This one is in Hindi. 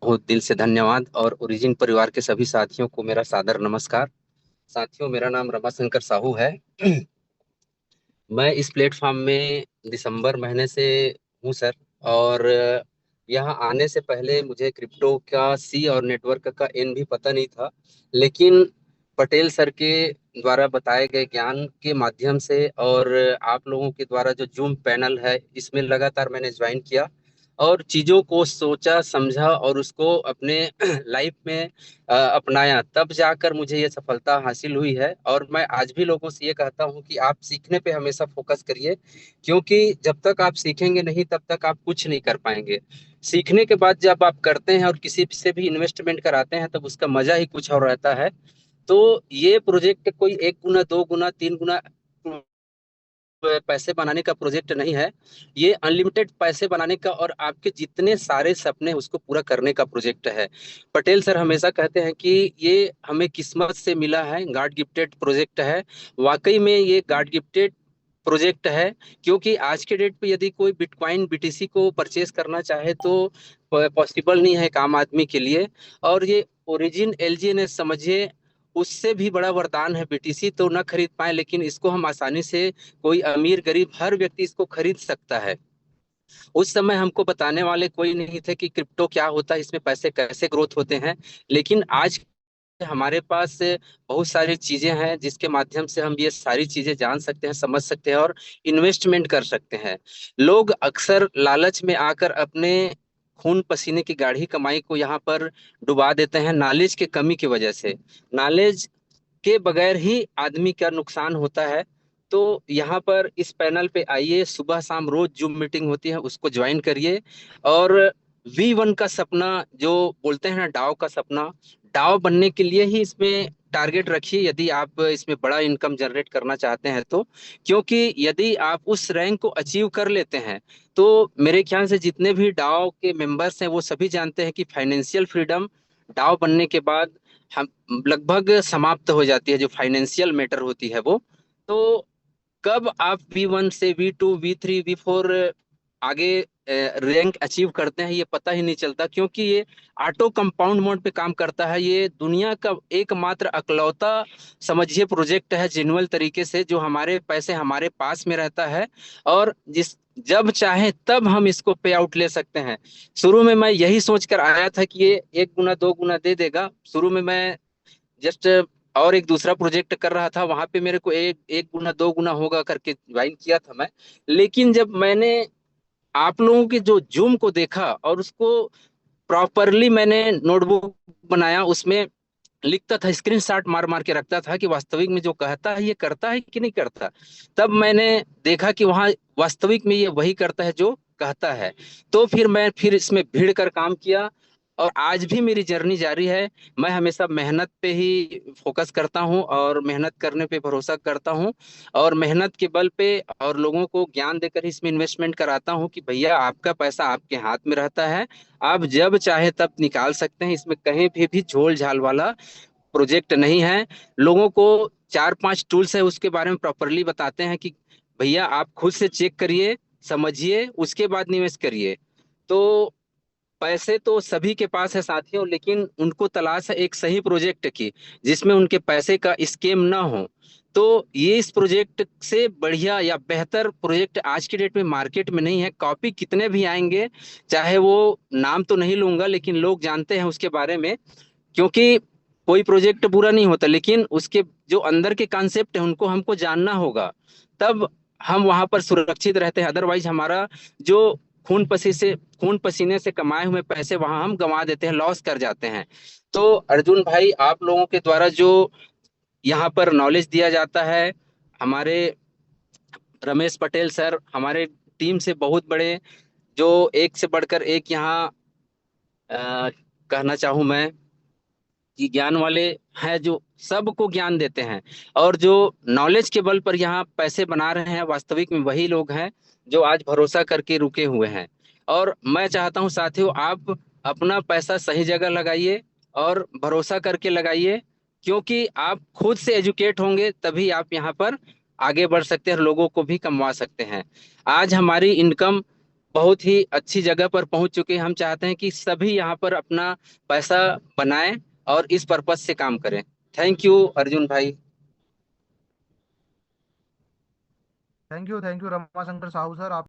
बहुत दिल से धन्यवाद और ओरिजिन परिवार के सभी साथियों को मेरा सादर नमस्कार। साथियों, मेरा नाम रमाशंकर साहू है। मैं इस प्लेटफॉर्म में दिसंबर महीने से हूँ सर। और यहाँ आने से पहले मुझे क्रिप्टो का सी और नेटवर्क का एन भी पता नहीं था। लेकिन पटेल सर के द्वारा बताए गए ज्ञान के माध्यम से और आप लोगों के द्वारा जो जूम पैनल है इसमें लगातार मैंने ज्वाइन किया और चीजों को सोचा समझा और उसको अपने लाइफ में अपनाया, तब जाकर मुझे ये सफलता हासिल हुई है। और मैं आज भी लोगों से ये कहता हूँ कि आप सीखने पे हमेशा फोकस करिए, क्योंकि जब तक आप सीखेंगे नहीं तब तक आप कुछ नहीं कर पाएंगे। सीखने के बाद जब आप करते हैं और किसी से भी इन्वेस्टमेंट कराते हैं तब उसका मजा ही कुछ और रहता है। तो ये प्रोजेक्ट कोई एक गुना दो गुना तीन गुना पैसे बनाने का प्रोजेक्ट नहीं है। ये अनलिमिटेड पैसे बनाने का और आपके जितने सारे सपने उसको पूरा करने का प्रोजेक्ट है। पटेल सर हमेशा कहते हैं कि ये हमें किस्मत से मिला है, गॉड गिफ्टेड प्रोजेक्ट है। वाकई में ये गॉड गिफ्टेड प्रोजेक्ट है, क्योंकि आज के डेट पे यदि कोई बिटकॉइन बीटीसी को परचेज करना चाहे तो पॉसिबल नहीं है एक आम आदमी के लिए। और ये ओरिजिन एलजीएनएस समझिए, उससे भी बड़ा वरदान है। बीटीसी तो न खरीद पाए लेकिन इसको हम आसानी से, कोई अमीर गरीब हर व्यक्ति इसको खरीद सकता है। उस समय हमको बताने वाले कोई नहीं थे कि क्रिप्टो क्या होता है, इसमें पैसे कैसे ग्रोथ होते हैं। लेकिन आज हमारे पास बहुत सारी चीजें हैं जिसके माध्यम से हम ये सारी चीजें जान सकते हैं, समझ सकते हैं और इन्वेस्टमेंट कर सकते हैं। लोग अक्सर लालच में आकर अपने खून पसीने की गाढ़ी कमाई को यहाँ पर डुबा देते हैं, नॉलेज की कमी की वजह से। नॉलेज के बगैर ही आदमी का नुकसान होता है। तो यहाँ पर इस पैनल पे आइए, सुबह शाम रोज जूम मीटिंग होती है, उसको ज्वाइन करिए। और V1 का सपना जो बोलते हैं ना, डाव का सपना, डाव बनने के लिए ही इसमें टारगेट रखिए यदि आप इसमें बड़ा इनकम जनरेट करना चाहते हैं तो। क्योंकि यदि आप उस रैंक को अचीव कर लेते हैं तो मेरे ख्याल से जितने भी डाव के मेंबर्स हैं वो सभी जानते हैं कि फाइनेंशियल फ्रीडम डाव बनने के बाद हम लगभग समाप्त हो जाती है, जो फाइनेंशियल मैटर होती है वो। तो कब आप V1 से V2 V3 V4 आगे रैंक अचीव करते हैं ये पता ही नहीं चलता, क्योंकि ये ऑटो कंपाउंड मोड पे काम करता है। ये दुनिया का एकमात्र अकलौता समझिए प्रोजेक्ट है जेन्युइन तरीके से, जो हमारे पैसे हमारे पास में रहता है और जिस जब चाहे तब हम इसको पे आउट ले सकते हैं। शुरू में मैं यही सोच कर आया था कि ये एक गुना दो गुना दे देगा। शुरू में मैं जस्ट और एक दूसरा प्रोजेक्ट कर रहा था, वहां पे मेरे को एक एक गुना दो गुना होगा करके ज्वाइन किया था मैं। लेकिन जब मैंने आप लोगों के जो जूम को देखा और उसको प्रॉपरली मैंने नोटबुक बनाया, उसमें लिखता था, स्क्रीनशॉट मार मार के रखता था कि वास्तविक में जो कहता है ये करता है कि नहीं करता। तब मैंने देखा कि वहाँ वास्तविक में ये वही करता है जो कहता है। तो फिर मैं फिर इसमें भीड़ कर काम किया और आज भी मेरी जर्नी जारी है। मैं हमेशा मेहनत पे ही फोकस करता हूँ और मेहनत करने पे भरोसा करता हूँ और मेहनत के बल पे और लोगों को ज्ञान देकर ही इसमें इन्वेस्टमेंट कराता हूँ कि भैया आपका पैसा आपके हाथ में रहता है, आप जब चाहे तब निकाल सकते हैं। इसमें कहीं भी झोल झाल वाला प्रोजेक्ट नहीं है। लोगों को चार पांच टूल्स है उसके बारे में प्रॉपरली बताते हैं कि भैया आप खुद से चेक करिए, समझिए, उसके बाद निवेश करिए। तो पैसे तो सभी के पास है साथियों, लेकिन उनको तलाश है एक सही प्रोजेक्ट की जिसमें उनके पैसे का स्कैम ना हो। तो ये इस प्रोजेक्ट से बढ़िया या बेहतर प्रोजेक्ट आज की डेट में मार्केट में नहीं है। कॉपी कितने भी आएंगे, चाहे वो, नाम तो नहीं लूंगा लेकिन लोग जानते हैं उसके बारे में, क्योंकि कोई प्रोजेक्ट बुरा नहीं होता, लेकिन उसके जो अंदर के कॉन्सेप्ट है उनको हमको जानना होगा, तब हम वहां पर सुरक्षित रहते हैं। अदरवाइज हमारा जो खून पसीने से कमाए हुए पैसे वहां हम गंवा देते हैं, लॉस कर जाते हैं। तो अर्जुन भाई, आप लोगों के द्वारा जो यहाँ पर नॉलेज दिया जाता है, हमारे रमेश पटेल सर हमारे टीम से बहुत बड़े, जो एक से बढ़कर एक यहाँ कहना चाहूँ मैं कि ज्ञान वाले हैं, जो सबको ज्ञान देते हैं और जो नॉलेज के बल पर यहाँ पैसे बना रहे हैं, वास्तविक में वही लोग हैं जो आज भरोसा करके रुके हुए हैं। और मैं चाहता हूँ साथियों, आप अपना पैसा सही जगह लगाइए और भरोसा करके लगाइए, क्योंकि आप खुद से एजुकेट होंगे तभी आप यहाँ पर आगे बढ़ सकते हैं और लोगों को भी कमवा सकते हैं। आज हमारी इनकम बहुत ही अच्छी जगह पर पहुंच चुके हैं। हम चाहते हैं कि सभी यहाँ पर अपना पैसा बनाएं और इस पर्पज से काम करें। थैंक यू अर्जुन भाई। Thank you Ramashankar Sahu sir.